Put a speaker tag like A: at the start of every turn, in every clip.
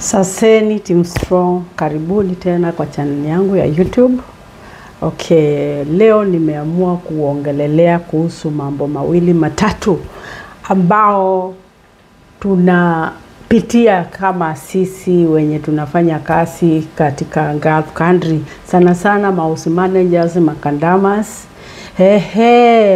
A: Saseni Team Strong, karibuni tena kwa channel yangu ya YouTube. Okay, leo nimeamua kuongelelea kuhusu mambo mawili matatu ambao tunapitia kama sisi wenye tunafanya kazi katika Gulf country. Sana sana house managers, makandamas,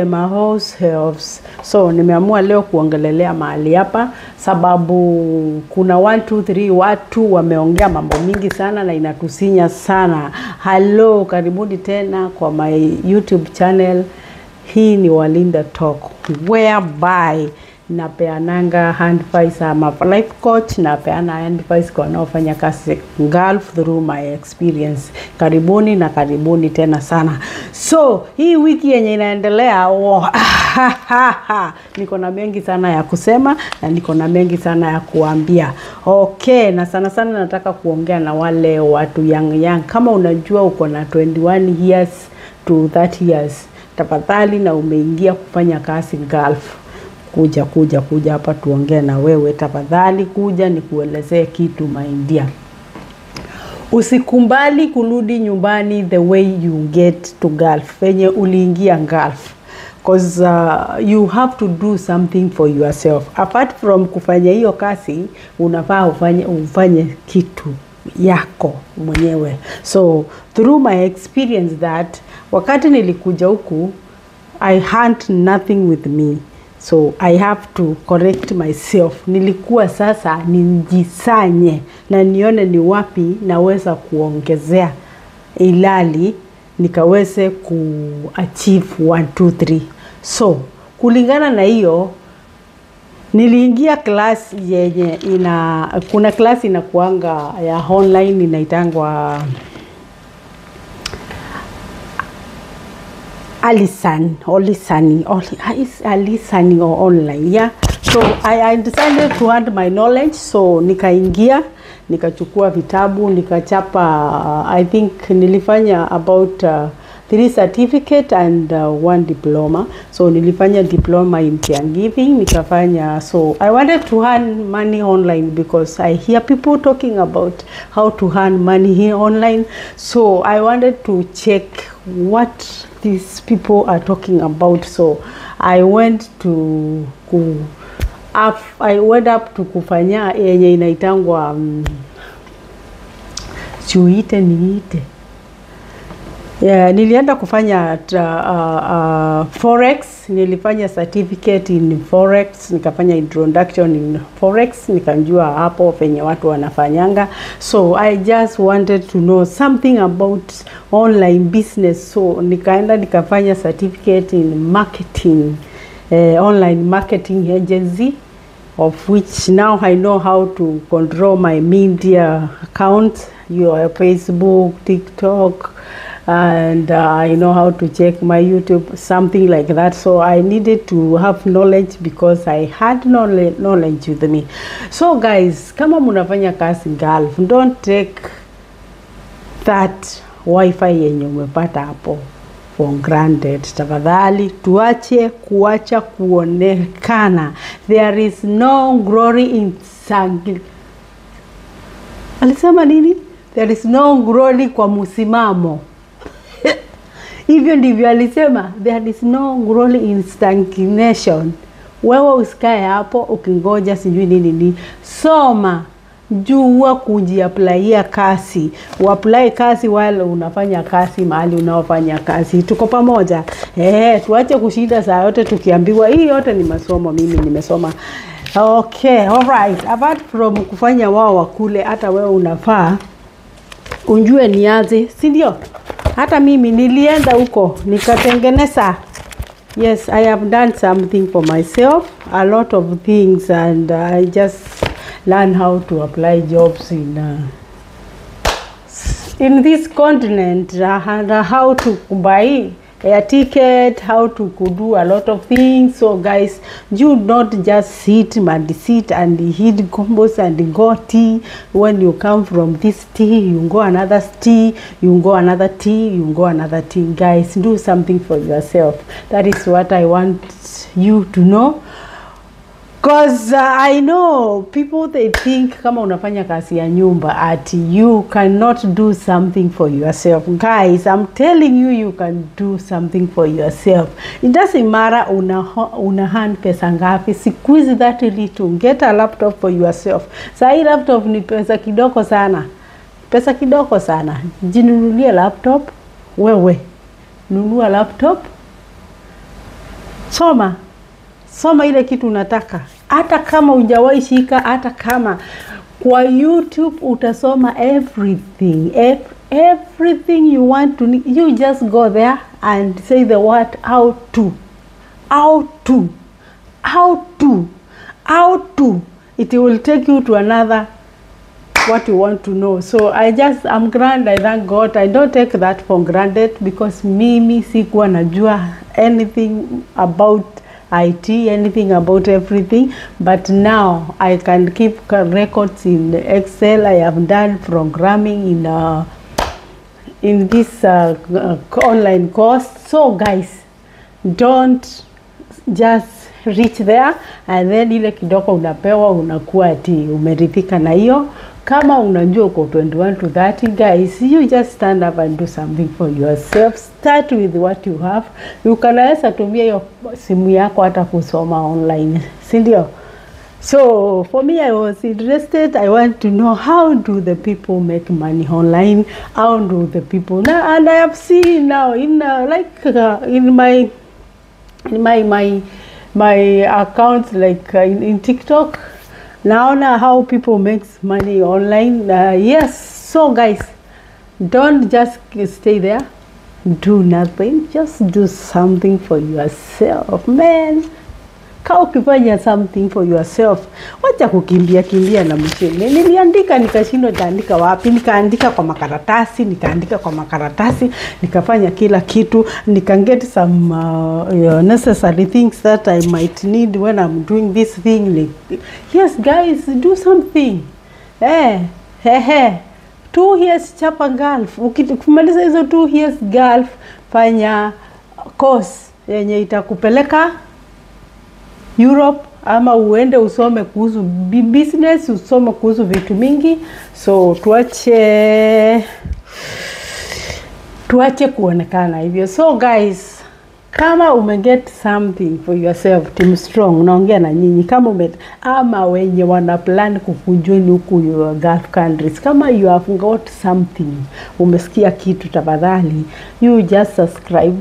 A: ma house helps. So nimeamua leo kuongelelea mahali hapa sababu kuna 1 2 3 watu wameongea mambo mingi sana na inatusinya sana. Hello, karibuni tena kwa my YouTube channel. Hii ni Walinda Talk, whereby napeananga advice ama life coach, napeana advice kwa wanaofanya kazi Gulf through my experience. Karibuni na karibuni tena sana. So hii wiki yenye inaendelea niko na mengi sana ya kusema na niko na mengi sana ya kuambia. Okay, na sana sana nataka kuongea na wale watu young. Kama unajua uko na 21 years to 30 years, tafadhali na umeingia kufanya kazi Gulf, kuja hapa tuongee na wewe. Tafadhali kuja nikuelezee kitu maindia. Usikumbali kurudi nyumbani the way you get to Gulf, venye uliingia Gulf, because you have to do something for yourself. Apart from kufanya hiyo kazi, unafaa ufanye kitu yako mwenyewe. So through my experience that wakati nilikuja huku, I had nothing with me. So I have to correct myself. Nilikuwa sasa nijisanye na nione ni wapi naweza kuongezea ilali nikaweze kuachieve 1 2 3. So kulingana na hiyo niliingia class yenye kuna class inakuanga ya online inaitangwa Alisani or online, yeah. So I decided to add my knowledge, so nikaingia, nikachukua vitabu, nikachapa I think nilifanya about 3 certificate and 1 diploma. So nilifanya diploma in caregiving, nikafanya, so I wanted to earn money online because I hear people talking about how to earn money here online. So I wanted to check what these people are talking about. So I went up to kufanya yenye inaitangwa nilienda kufanya forex. Nilifanya certificate in forex, nikafanya introduction in forex, nikanjua hapo venye watu wanafanyanga. So I just wanted to know something about online business. So nikaenda nikafanya certificate in marketing, online marketing agency, of which now I know how to control my media account, your Facebook, TikTok, and I know how to check my YouTube, something like that. So I needed to have knowledge because I had knowledge with me. So guys, kama munafanya kazi Gulf, don't take that wifi yenye umepata hapo for granted. Tafadhali tuache kuacha kuonekana. There is no glory in alisema nini? There is no glory kwa musimamo. Hivyo ndivyo alisema, there is no glory in stagnation. Wewe usikae hapo ukingoja sijui nini. Soma, jua kujiapplyia kazi. Uapply kazi wale unafanya kazi mahali unaofanya kazi. Tuko pamoja? Tuache kushinda saa yote tukiambiwa hii yote ni masomo, mimi nimesoma. Okay, alright. Apart from kufanya wao wakule, hata wewe unafaa unjue niaze, si ndio? Hata mimi nilienda huko nikatengeneza. Yes, I have done something for myself, a lot of things, and I just learned how to apply jobs in this continent, and how to buy a ticket, how to do a lot of things. So guys, you not just sit and eat combos and go tea. When you come from this tea, you go another tea, you go another tea, you go another tea. Guys, do something for yourself. That is what I want you to know. Because I know people, they think kama unafanya kazi ya nyumba at you cannot do something for yourself. Guys, I'm telling you, you can do something for yourself. It doesn't matter una hand pesa ngapi. Squeeze that little. Get a laptop for yourself. Hii laptop ni pesa kidogo sana. Pesa kidogo sana. Jinunulie laptop. Wewe. Nunua laptop. Soma ile kitu unataka. Hata kama hujawahi shika, hata kama kwa YouTube utasoma everything. Everything you want to, you just go there and say the word how to. It will take you to another what you want to know. So I'm glad, I thank God. I don't take that for granted because mimi sikuwa najua anything about IT, anything about everything, but now I can keep records in Excel. I have done programming in this online course. So guys, don't just reach there and then ile kidogo unapewa unakuwa ati umeridhika na hiyo. Kama unajua uko 21 to 30, guys, you just stand up and do something for yourself. Start with what you have. You can tumia hiyo simu yako hata kusoma online, si ndio? So for me, I was interested. I want to know how do the people make money online? How do the people now? And I have seen now in my account, like in TikTok. Now how people make money online. Yes, so guys, don't just stay there, do nothing, just do something for yourself, man. Kaa ukifanya something for yourself, wacha kukimbia na mshene. Niliandika nikashindwa nitaandika wapi, nikaandika kwa makaratasi, nikafanya kila kitu, get some necessary things that I might need when I'm doing this thing. Yes guys, do something. 2 years chapa golf. Ukimaliza hizo 2 years golf, fanya course yenye itakupeleka Europe, ama uende usome kuhusu business, usome kuhusu vitu mingi. So tuache kuonekana hivyo. So guys, kama umeget something for yourself, Team Strong, naongea na nyinyi. Kama ama wenye wana plan kukujoin huku your Gulf countries, kama you have got something, umesikia kitu, tafadhali you just subscribe.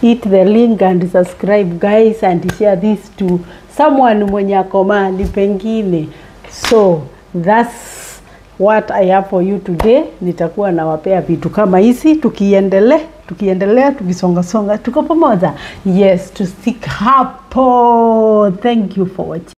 A: Hit the link and subscribe, guys, and share this to someone mwenye akomandi pengine. So that's what I have for you today. Nitakuwa nawapea vitu kama hizi tukiendelea tukisonga tuko pamoja. Yes, to stick hapo. Thank you for watching.